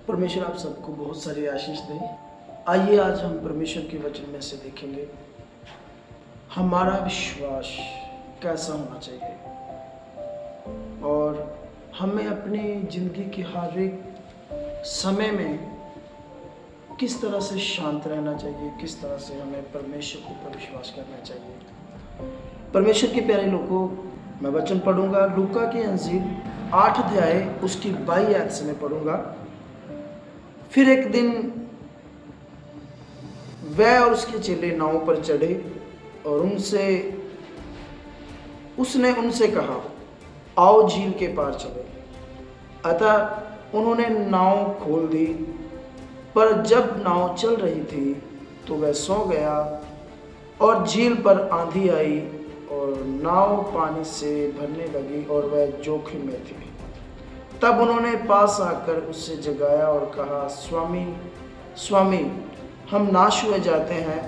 परमेश्वर आप सबको बहुत सारी आशीष दे। आइए आज हम परमेश्वर के वचन में से देखेंगे हमारा विश्वास कैसा होना चाहिए और हमें अपनी ज़िंदगी के हर एक समय में किस तरह से शांत रहना चाहिए, किस तरह से हमें परमेश्वर के ऊपर विश्वास करना चाहिए। परमेश्वर के प्यारे लोगों, मैं वचन पढ़ूंगा लूका की अंजील 8 अध्याय उसकी 22 आयत से मैं पढ़ूंगा। फिर एक दिन वह और उसके चेले नाव पर चढ़े और उसने उनसे कहा, आओ झील के पार चले। अतः उन्होंने नाव खोल दी, पर जब नाव चल रही थी तो वह सो गया और झील पर आंधी आई और नाव पानी से भरने लगी और वह जोखिम में थी। तब उन्होंने पास आकर उससे जगाया और कहा, स्वामी स्वामी, हम नाश हुए जाते हैं।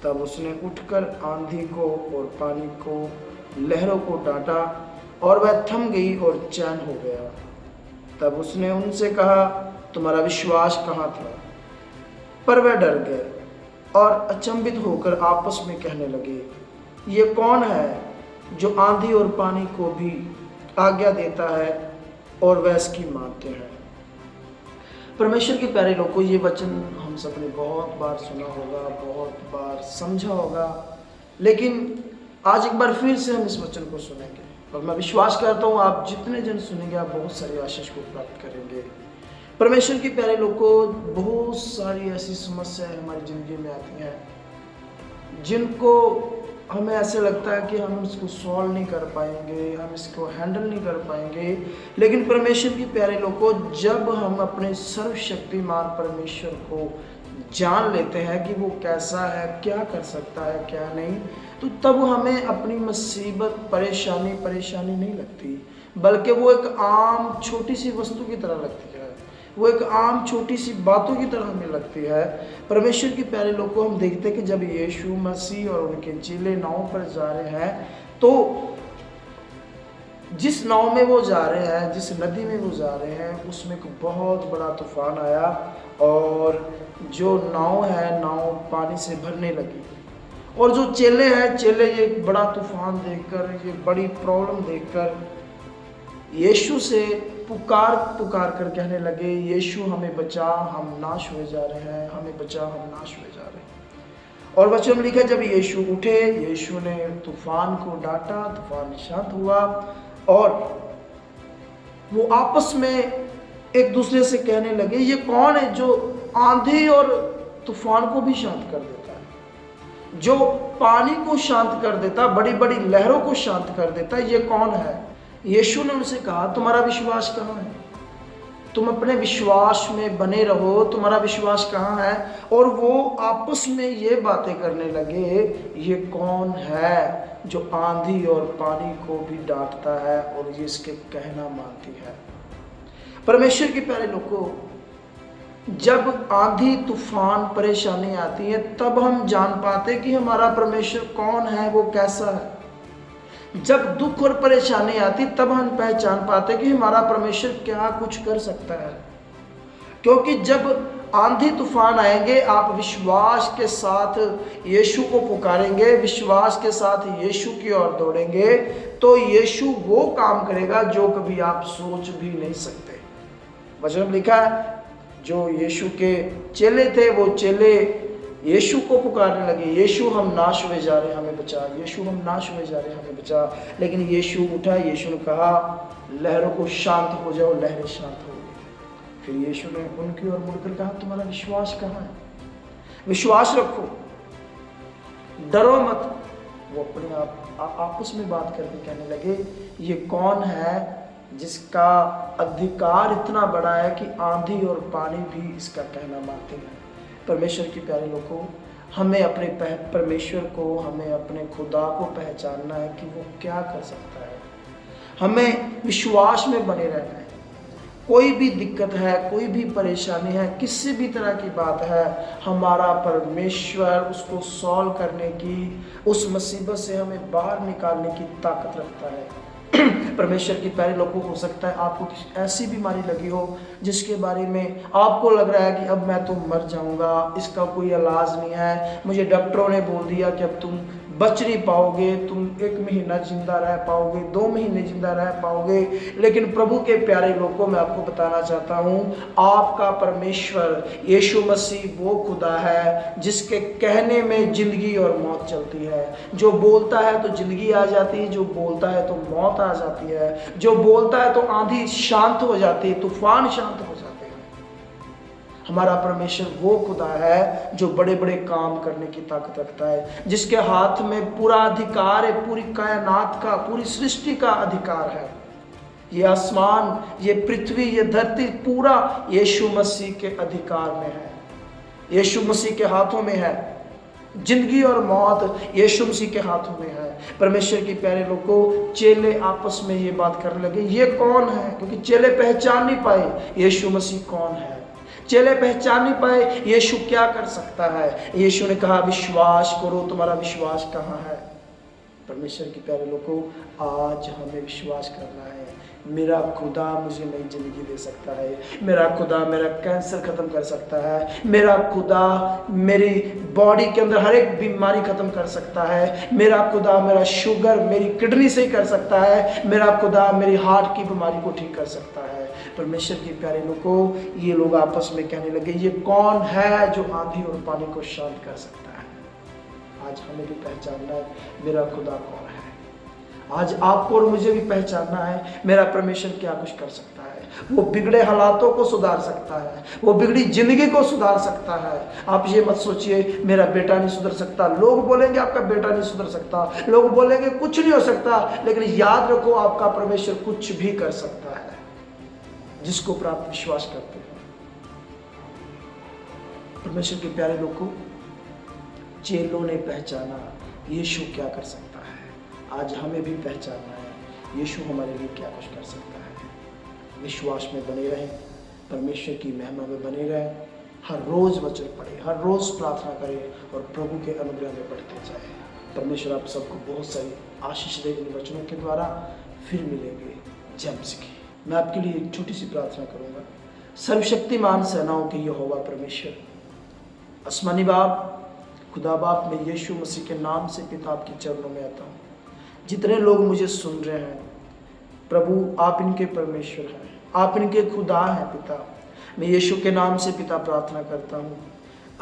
तब उसने उठकर आंधी को और पानी को, लहरों को डांटा और वह थम गई और चैन हो गया। तब उसने उनसे कहा, तुम्हारा विश्वास कहाँ था? पर वह डर गए और अचंभित होकर आपस में कहने लगे, ये कौन है जो आंधी और पानी को भी आज्ञा देता है और वह इसकी मानते हैं। परमेश्वर के प्यारे लोगों, ये वचन हम सब ने बहुत बार सुना होगा, बहुत बार समझा होगा, लेकिन आज एक बार फिर से हम इस वचन को सुनेंगे और मैं विश्वास करता हूँ आप जितने जन सुनेंगे आप बहुत सारी आशीष को प्राप्त करेंगे। परमेश्वर के प्यारे लोगों, बहुत सारी ऐसी समस्याएं हमारी ज़िंदगी में आती हैं जिनको हमें ऐसे लगता है कि हम इसको सॉल्व नहीं कर पाएंगे, हम इसको हैंडल नहीं कर पाएंगे। लेकिन परमेश्वर के प्यारे लोगों, जब हम अपने सर्वशक्तिमान परमेश्वर को जान लेते हैं कि वो कैसा है, क्या कर सकता है, क्या नहीं, तो तब हमें अपनी मुसीबत परेशानी नहीं लगती, बल्कि वो एक आम छोटी सी वस्तु की तरह लगती है, वो एक आम छोटी सी बातों की तरह हमें लगती है। परमेश्वर के प्यारे लोग को हम देखते हैं कि जब यीशु मसीह और उनके चेले नाव पर जा रहे हैं, तो जिस नाव में वो जा रहे हैं, जिस नदी में वो जा रहे हैं, उसमें एक बहुत बड़ा तूफान आया और जो नाव है, नाव पानी से भरने लगी। और जो चेले हैं, चेले ये बड़ा तूफान देखकर, ये बड़ी प्रॉब्लम देखकर यीशु से पुकार कर कहने लगे, यीशु हमें बचा, हम नाश हुए जा रहे हैं, हमें बचा, हम नाश हुए जा रहे हैं। और वचन में लिखा, जब यीशु उठे, यीशु ने तूफान को डांटा, तूफान शांत हुआ और वो आपस में एक दूसरे से कहने लगे, ये कौन है जो आंधी और तूफान को भी शांत कर देता है, जो पानी को शांत कर देता, बड़ी बड़ी लहरों को शांत कर देता, ये कौन है? यीशु ने उनसे कहा, तुम्हारा विश्वास कहाँ है? तुम अपने विश्वास में बने रहो, तुम्हारा विश्वास कहाँ है? और वो आपस में ये बातें करने लगे, ये कौन है जो आंधी और पानी को भी डांटता है और ये इसके कहना मानती है। परमेश्वर के प्यारे लोगों, जब आंधी तूफान परेशानी आती है तब हम जान पाते कि हमारा परमेश्वर कौन है, वो कैसा है। जब दुख और परेशानी आती तब हम पहचान पाते कि हमारा परमेश्वर क्या कुछ कर सकता है। क्योंकि जब आंधी तूफान आएंगे, आप विश्वास के साथ यीशु को पुकारेंगे, विश्वास के साथ यीशु की ओर दौड़ेंगे, तो यीशु वो काम करेगा जो कभी आप सोच भी नहीं सकते। वचन में लिखा है, जो यीशु के चेले थे, वो चेले यीशु को पुकारने लगे, यीशु हम नाश हुए जा रहे हैं, हमें बचा, यीशु हम नाश हुए जा रहे हैं, हमें बचा। लेकिन यीशु उठा, यीशु ने कहा, लहरों को शांत हो जाओ, लहरें शांत हो गई। फिर यीशु ने उनकी ओर मुड़कर कहा, तुम्हारा विश्वास कहाँ है? विश्वास रखो, डरो मत। वो अपने आप आपस में बात करके कहने लगे, ये कौन है जिसका अधिकार इतना बड़ा है कि आंधी और पानी भी इसका कहना मानते हैं। परमेश्वर के प्यारे लोगों, हमें अपने परमेश्वर को, हमें अपने खुदा को पहचानना है कि वो क्या कर सकता है। हमें विश्वास में बने रहना है। कोई भी दिक्कत है, कोई भी परेशानी है, किसी भी तरह की बात है, हमारा परमेश्वर उसको सॉल्व करने की, उस मुसीबत से हमें बाहर निकालने की ताकत रखता है। परमेश्वर की प्यारे लोगों को, हो सकता है आपको किसी ऐसी बीमारी लगी हो जिसके बारे में आपको लग रहा है कि अब मैं तो मर जाऊंगा, इसका कोई इलाज नहीं है, मुझे डॉक्टरों ने बोल दिया कि अब तुम बच नहीं पाओगे, तुम 1 महीना जिंदा रह पाओगे, 2 महीने जिंदा रह पाओगे। लेकिन प्रभु के प्यारे लोगों, मैं आपको बताना चाहता हूँ, आपका परमेश्वर यीशु मसीह वो खुदा है जिसके कहने में जिंदगी और मौत चलती है। जो बोलता है तो जिंदगी आ जाती है, जो बोलता है तो मौत आ जाती है, जो बोलता है तो आंधी शांत हो जाती है, तूफान शांत हो जाते हैं। हमारा परमेश्वर वो खुदा है जो बड़े बड़े काम करने की ताकत रखता है, जिसके हाथ में पूरा अधिकार है, पूरी कायनात का, पूरी सृष्टि का अधिकार है। ये आसमान, ये पृथ्वी, ये धरती पूरा यीशु मसीह के अधिकार में है, यीशु मसीह के हाथों में है। जिंदगी और मौत यीशु मसीह के हाथों में है। परमेश्वर की प्यारे लोगों, चेले आपस में ये बात करने लगे, ये कौन है? क्योंकि चेले पहचान नहीं पाए यीशु मसीह कौन है। चेले पहचान नहीं पाए यीशु क्या कर सकता है। यीशु ने कहा, विश्वास करो, तुम्हारा विश्वास कहाँ है? परमेश्वर की प्यारे लोगों, आज हमें विश्वास करना है, मेरा खुदा मुझे नई जिंदगी दे सकता है, मेरा खुदा मेरा कैंसर खत्म कर सकता है, मेरा खुदा मेरी बॉडी के अंदर हर एक बीमारी खत्म कर सकता है, मेरा खुदा मेरा शुगर मेरी किडनी सही कर सकता है, मेरा खुदा मेरी हार्ट की बीमारी को ठीक कर सकता है। परमेश्वर के प्यारे लोगों, ये लोग आपस में कहने लगे, ये कौन है जो आंधी और पानी को शांत कर सकता है? आज हमें भी पहचानना है मेरा खुदा कौन है। आज आपको और मुझे भी पहचानना है मेरा परमेश्वर क्या कुछ कर सकता है। वो बिगड़े हालातों को सुधार सकता है, वो बिगड़ी जिंदगी को सुधार सकता है। आप ये मत सोचिए मेरा बेटा नहीं सुधर सकता। लोग बोलेंगे आपका बेटा नहीं सुधर सकता, लोग बोलेंगे कुछ नहीं हो सकता, लेकिन याद रखो आपका परमेश्वर कुछ भी कर सकता है जिसको पर आप विश्वास करते हैं। परमेश्वर के प्यारे लोगों, चेलों ने पहचाना यीशु क्या कर सकता है। आज हमें भी पहचानना है यीशु हमारे लिए क्या कुछ कर सकता है। विश्वास में बने रहें, परमेश्वर की महिमा में बने रहें, हर रोज वचन पढ़ें, हर रोज प्रार्थना करें और प्रभु के अनुग्रह में बढ़ते जाएं। परमेश्वर आप सबको बहुत सारी आशीष दे इन वचनों के द्वारा। फिर मिलेंगे जय मसीह की। मैं आपके लिए एक छोटी सी प्रार्थना करूंगा। सर्वशक्तिमान सेनाओं के यहोवा परमेश्वर, आसमानी बाप, खुदा बाप, मैं यीशु मसीह के नाम से पिता आपके चरणों में आता हूँ। जितने लोग मुझे सुन रहे हैं प्रभु, आप इनके परमेश्वर हैं, आप इनके खुदा हैं पिता। मैं यीशु के नाम से पिता प्रार्थना करता हूँ,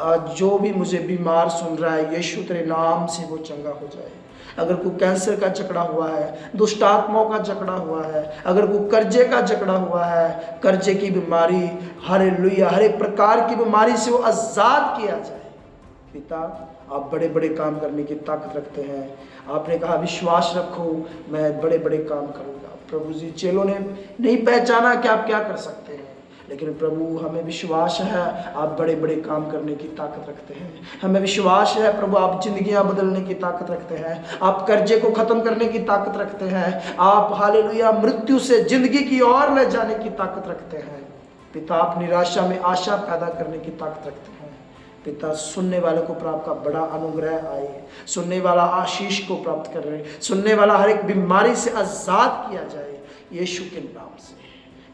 आज जो भी मुझे बीमार सुन रहा है यीशु तेरे नाम से वो चंगा हो जाए। अगर कोई कैंसर का जकड़ा हुआ है, दुष्ट आत्माओं का जकड़ा हुआ है, अगर कोई कर्जे का जकड़ा हुआ है, कर्जे की बीमारी, हालेलुया, हर एक प्रकार की बीमारी से वो आजाद किया जाए। पिता, आप बड़े बड़े काम करने की ताकत रखते हैं। आपने कहा विश्वास रखो, मैं बड़े बड़े काम करूंगा। प्रभु जी, चेलों ने नहीं पहचाना कि आप क्या कर सकते हैं, लेकिन प्रभु हमें विश्वास है आप बड़े बड़े काम करने की ताकत रखते हैं। हमें विश्वास है प्रभु आप जिंदगियां बदलने की ताकत रखते हैं, आप कर्जे को खत्म करने की ताकत रखते हैं, आप हालेलुया मृत्यु से जिंदगी की ओर ले जाने की ताकत रखते हैं। पिता, आप निराशा में आशा पैदा करने की ताकत रखते हैं। पिता, सुनने वाले को प्राप्त का बड़ा अनुग्रह आए, सुनने वाला आशीष को प्राप्त कर रहे, सुनने वाला हर एक बीमारी से आजाद किया जाए यीशु के नाम से,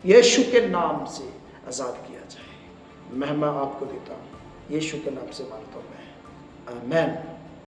यीशु के नाम से आजाद किया जाए। महिमा आपको देता हूँ, यीशु के नाम से मांगता हूँ मैं, आमीन।